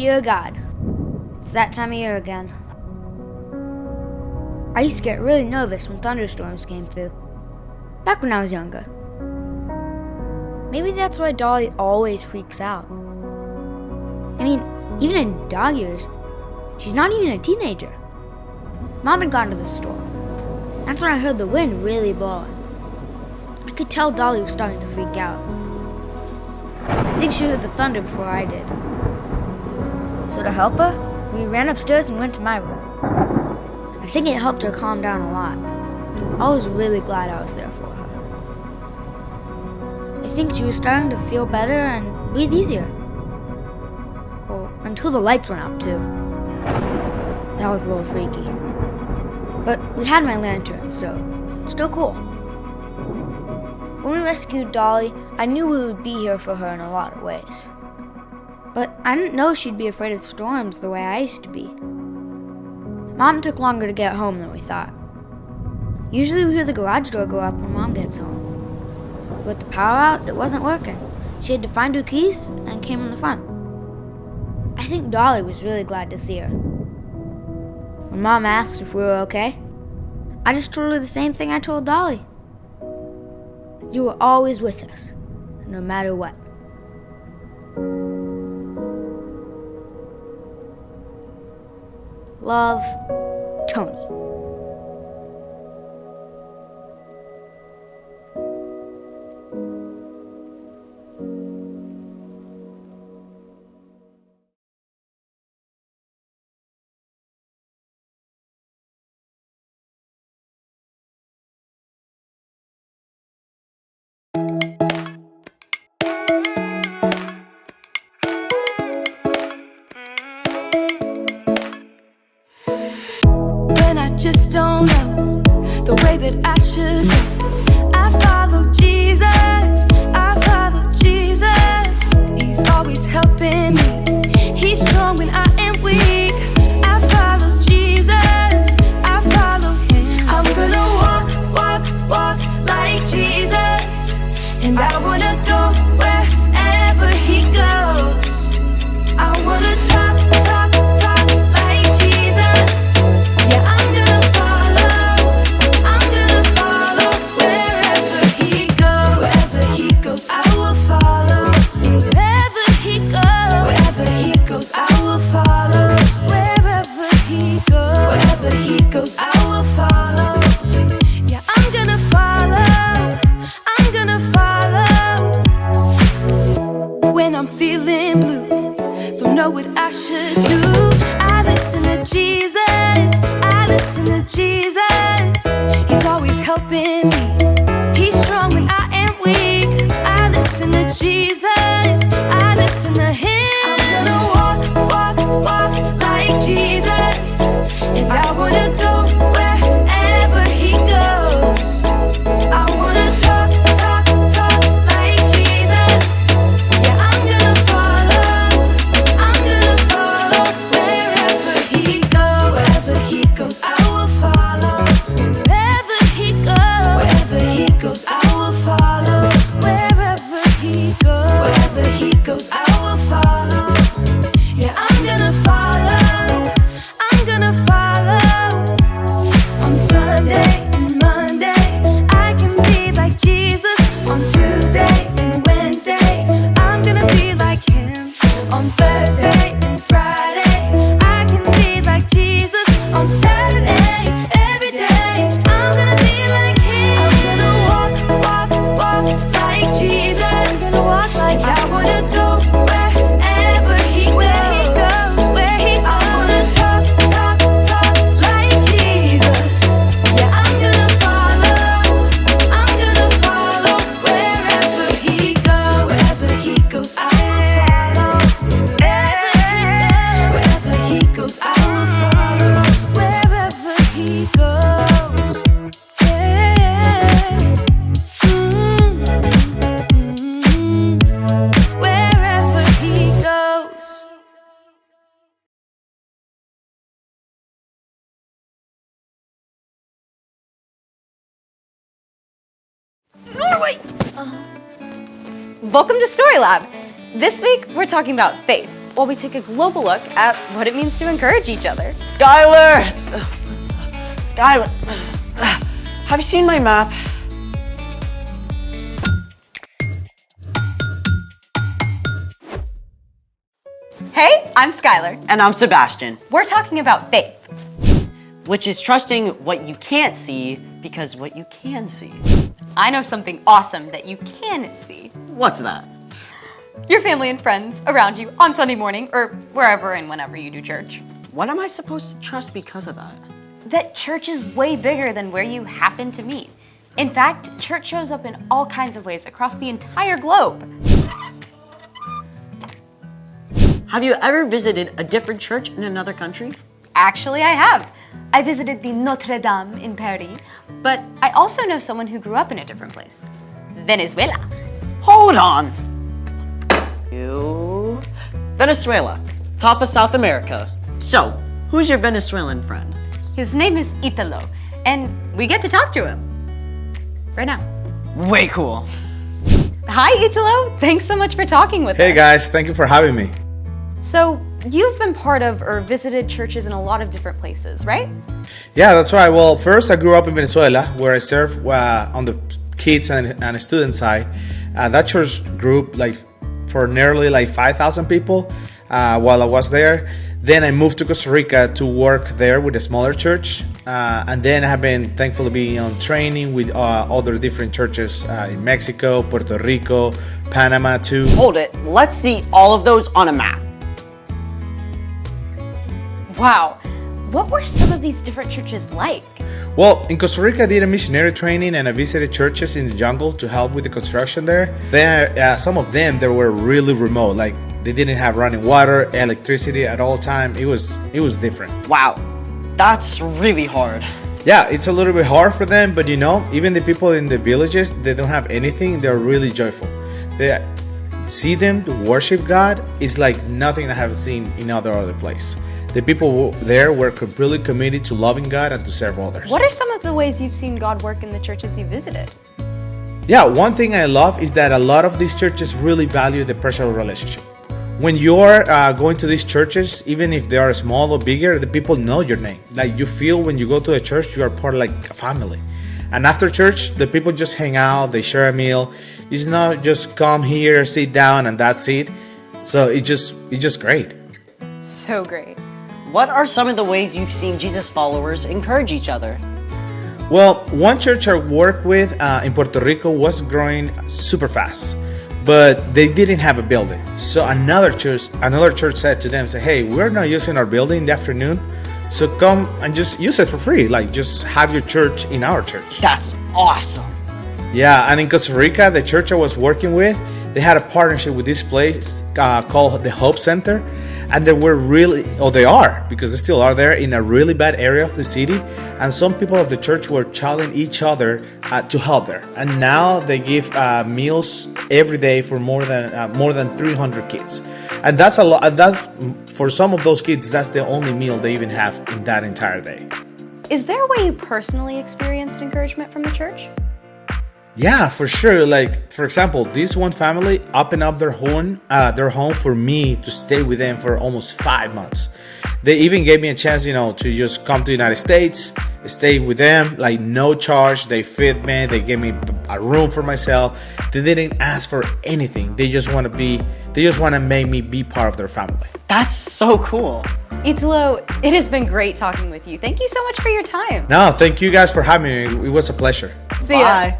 Dear God, it's that time of year again. I used to get really nervous when thunderstorms came through, back when I was younger. Maybe that's why Dolly always freaks out. I mean, even in dog years, she's not even a teenager. Mom had gone to the store. That's when I heard the wind really blowing. I could tell Dolly was starting to freak out. I think she heard the thunder before I did. So to help her, we ran upstairs and went to my room. I think it helped her calm down a lot. I was really glad I was there for her. I think she was starting to feel better and breathe easier. Well, until the lights went up too. That was a little freaky. But we had my lantern, so still cool. When we rescued Dolly, I knew we would be here for her in a lot of ways. But I didn't know she'd be afraid of storms the way I used to be. Mom took longer to get home than we thought. Usually we hear the garage door go up when Mom gets home. With the power out, it wasn't working. She had to find her keys and came in the front. I think Dolly was really glad to see her. When Mom asked if we were okay, I just told her the same thing I told Dolly. You were always with us, no matter what. Love, Tony. Just don't know the way that I should go. I follow Jesus, I follow Jesus. He's always helping me. He's strong when I am weak. I follow Jesus, I follow him. I'm gonna walk like Jesus. And I wanna go wherever he goes. I wanna talk like Jesus. Yeah, I'm gonna follow wherever he goes. Wherever he goes, I will follow. Wherever he goes, wherever he goes, I will follow. Wherever he goes, wherever he goes, I will follow. Yeah, I'm gonna follow. I'm gonna follow. When I'm feeling blue, don't know what I should do. I listen to Jesus. I listen to Jesus. He's always helping me. He's strong when I am weak. I listen to Jesus. I listen to him. I'm gonna walk like Jesus. And I wanna go wherever he goes. I wanna talk like Jesus. Yeah, I'm gonna follow wherever he goes. Wherever he goes, I will follow. Wherever he goes, wherever he goes, I will follow. Wherever he goes, wherever he goes, I will follow. Yeah, I'm gonna follow. I'm gonna follow. On Sunday and Monday, I can be like Jesus. On Tuesday and Wednesday, I'm gonna be like him. On Thursday and Friday, I can be like Jesus. On Saturday, every day, I'm gonna be like him. I'm gonna walk like Jesus. I'm gonna walk like I wanna go wherever he goes. Where he goes. I wanna talk like Jesus. Yeah, I'm gonna follow. I'm gonna follow wherever he goes. Wherever he goes, I will follow. Wherever he goes, I will follow. Wherever he goes. Wherever he goes. Welcome to Story Lab. This week, we're talking about faith. while we take a global look at what it means to encourage each other. Skylar! Skylar, have you seen my map? Hey, I'm Skylar. And I'm Sebastian, We're talking about faith. which is trusting what you can't see because what you can see. I know something awesome that you can see. What's that? Your family and friends around you on Sunday morning or wherever and whenever you do church. What am I supposed to trust because of that? That church is way bigger than where you happen to meet. In fact, church shows up in all kinds of ways across the entire globe. Have you ever visited a different church in another country? Actually, I have. I visited the Notre Dame in Paris, but I also know someone who grew up in a different place. Venezuela. Hold on! Venezuela, top of South America. So, who's your Venezuelan friend? His name is Italo, and we get to talk to him. Right now. Way cool. Hi, Italo. Thanks so much for talking with us. Hey guys, thank you for having me. So, you've been part of or visited churches in a lot of different places, right? Yeah, that's right. Well, first I grew up in Venezuela, where I served on the kids and student side. That church group for nearly 5,000 people while I was there. Then I moved to Costa Rica to work there with a smaller church. And then I have been thankful to be on training with other different churches in Mexico, Puerto Rico, Panama too. Hold it, let's see all of those on a map. Wow. What were some of these different churches like? Well, in Costa Rica, I did a missionary training and I visited churches in the jungle to help with the construction there. Some of them, they were really remote, like they didn't have running water, electricity at all time. It was different. Wow, that's really hard. Yeah, it's a little bit hard for them, but even the people in the villages, they don't have anything. They're really joyful. They see them to worship God is like nothing I have seen in other place. The people there were completely committed to loving God and to serve others. What are some of the ways you've seen God work in the churches you visited? Yeah, one thing I love is that a lot of these churches really value the personal relationship. When you're going to these churches, even if they are small or bigger, the people know your name. Like you feel when you go to a church, you are part of like a family. And after church, the people just hang out, they share a meal. It's not just come here, sit down, and that's it. So it's just great. So great. What are some of the ways you've seen Jesus followers encourage each other? Well, one church I worked with in Puerto Rico was growing super fast, but they didn't have a building. So another church said to them, hey, we're not using our building in the afternoon, so come and just use it for free. Like just have your church in our church. That's awesome. Yeah, and in Costa Rica, the church I was working with, they had a partnership with this place called the Hope Center. And they are, because they still are there in a really bad area of the city. And some people of the church were challenging each other to help there. And now they give meals every day for more than 300 kids. And that's a lot. That's for some of those kids, that's the only meal they even have in that entire day. Is there a way you personally experienced encouragement from the church? Yeah, for sure. Like, for example, this one family opened up their home for me to stay with them for almost 5 months. They even gave me a chance, to just come to the United States, stay with them, like no charge. They fed me, they gave me a room for myself. They didn't ask for anything. They just want to make me be part of their family. That's so cool. Italo, it has been great talking with you. Thank you so much for your time. No, thank you guys for having me. It was a pleasure. See ya. Bye.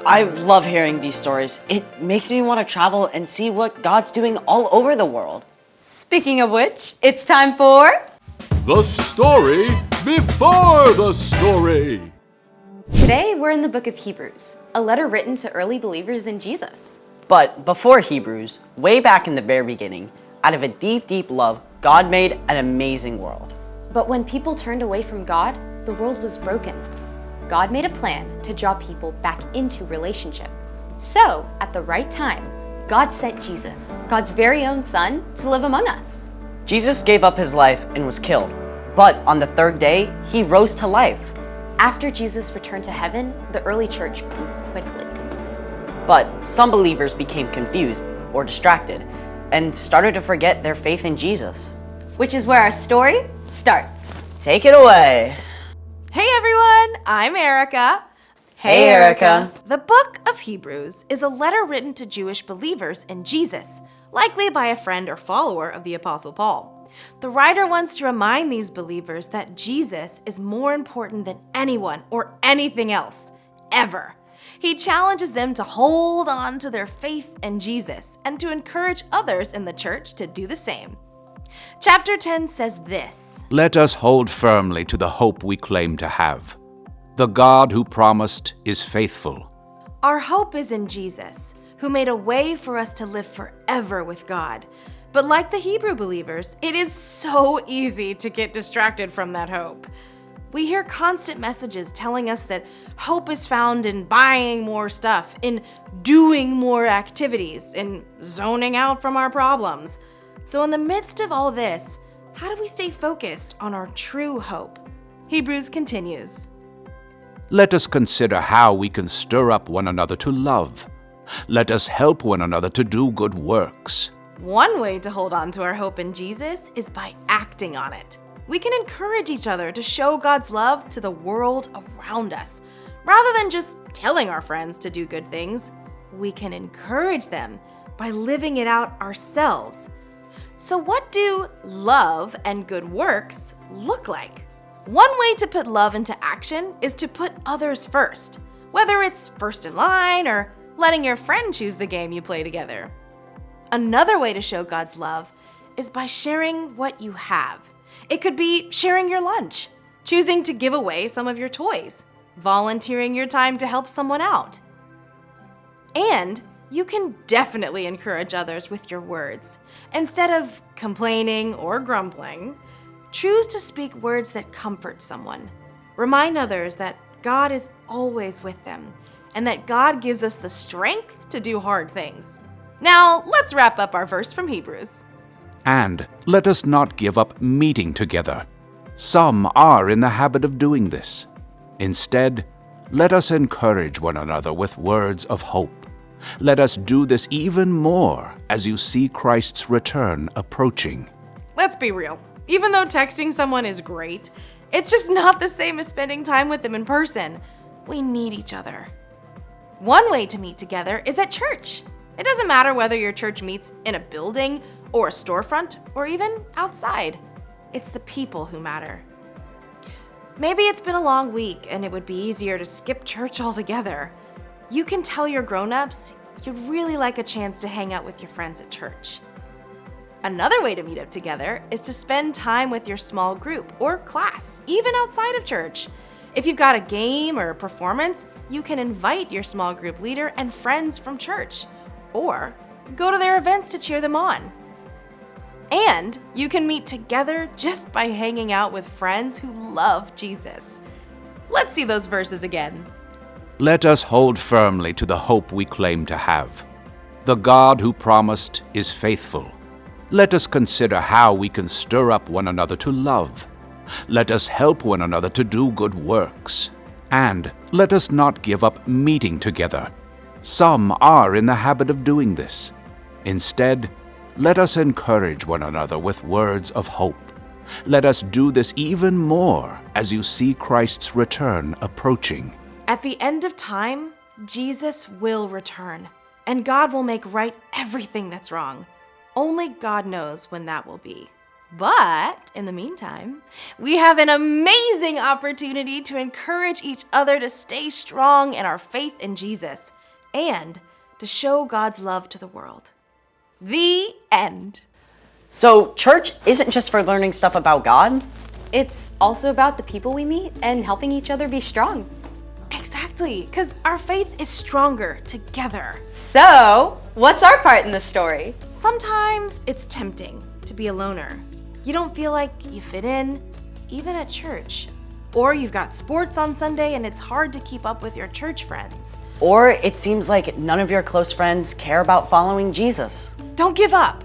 I love hearing these stories. It makes me want to travel and see what God's doing all over the world. Speaking of which, it's time for... The story before the story. Today, we're in the book of Hebrews, a letter written to early believers in Jesus. But before Hebrews, way back in the very beginning, out of a deep, deep love, God made an amazing world. But when people turned away from God, the world was broken. God made a plan to draw people back into relationship. So, at the right time, God sent Jesus, God's very own Son, to live among us. Jesus gave up his life and was killed. But on the third day, he rose to life. After Jesus returned to heaven, the early church grew quickly. But some believers became confused or distracted, and started to forget their faith in Jesus. Which is where our story starts. Take it away. Hey everyone, I'm Erica. Hey, Erica. The book of Hebrews is a letter written to Jewish believers in Jesus, likely by a friend or follower of the Apostle Paul. The writer wants to remind these believers that Jesus is more important than anyone or anything else, ever. He challenges them to hold on to their faith in Jesus and to encourage others in the church to do the same. Chapter 10 says this: Let us hold firmly to the hope we claim to have. The God who promised is faithful. Our hope is in Jesus, who made a way for us to live forever with God. But like the Hebrew believers, it is so easy to get distracted from that hope. We hear constant messages telling us that hope is found in buying more stuff, in doing more activities, in zoning out from our problems. So in the midst of all this, how do we stay focused on our true hope? Hebrews continues. Let us consider how we can stir up one another to love. Let us help one another to do good works. One way to hold on to our hope in Jesus is by acting on it. We can encourage each other to show God's love to the world around us. Rather than just telling our friends to do good things, we can encourage them by living it out ourselves. So what do love and good works look like? One way to put love into action is to put others first, whether it's first in line or letting your friend choose the game you play together. Another way to show God's love is by sharing what you have. It could be sharing your lunch, choosing to give away some of your toys, volunteering your time to help someone out. And you can definitely encourage others with your words. Instead of complaining or grumbling, choose to speak words that comfort someone. Remind others that God is always with them and that God gives us the strength to do hard things. Now, let's wrap up our verse from Hebrews. And let us not give up meeting together. Some are in the habit of doing this. Instead, let us encourage one another with words of hope. Let us do this even more as you see Christ's return approaching. Let's be real. Even though texting someone is great, it's just not the same as spending time with them in person. We need each other. One way to meet together is at church. It doesn't matter whether your church meets in a building or a storefront or even outside. It's the people who matter. Maybe it's been a long week and it would be easier to skip church altogether. You can tell your grown-ups you'd really like a chance to hang out with your friends at church. Another way to meet up together is to spend time with your small group or class, even outside of church. If you've got a game or a performance, you can invite your small group leader and friends from church, or go to their events to cheer them on. And you can meet together just by hanging out with friends who love Jesus. Let's see those verses again. Let us hold firmly to the hope we claim to have. The God who promised is faithful. Let us consider how we can stir up one another to love. Let us help one another to do good works. And let us not give up meeting together. Some are in the habit of doing this. Instead, let us encourage one another with words of hope. Let us do this even more as you see Christ's return approaching. At the end of time, Jesus will return, and God will make right everything that's wrong. Only God knows when that will be. But in the meantime, we have an amazing opportunity to encourage each other to stay strong in our faith in Jesus and to show God's love to the world. The end. So, church isn't just for learning stuff about God. It's also about the people we meet and helping each other be strong. Exactly, because our faith is stronger together. So, what's our part in the story? Sometimes it's tempting to be a loner. You don't feel like you fit in, even at church. Or you've got sports on Sunday and it's hard to keep up with your church friends. Or it seems like none of your close friends care about following Jesus. Don't give up.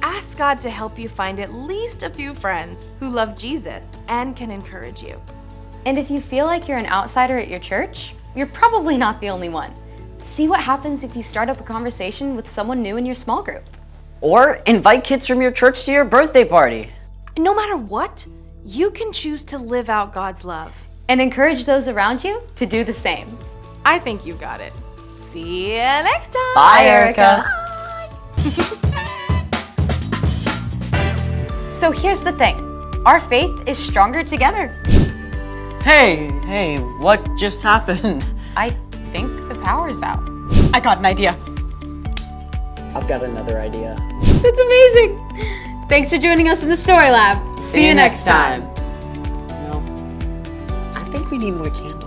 Ask God to help you find at least a few friends who love Jesus and can encourage you. And if you feel like you're an outsider at your church, you're probably not the only one. See what happens if you start up a conversation with someone new in your small group. Or invite kids from your church to your birthday party. No matter what, you can choose to live out God's love. And encourage those around you to do the same. I think you got it. See you next time. Bye, Erica. So here's the thing. Our faith is stronger together. Hey, what just happened? I think the power's out. I got an idea. I've got another idea. That's amazing. Thanks for joining us in the Story Lab. See you next time. I think we need more candles.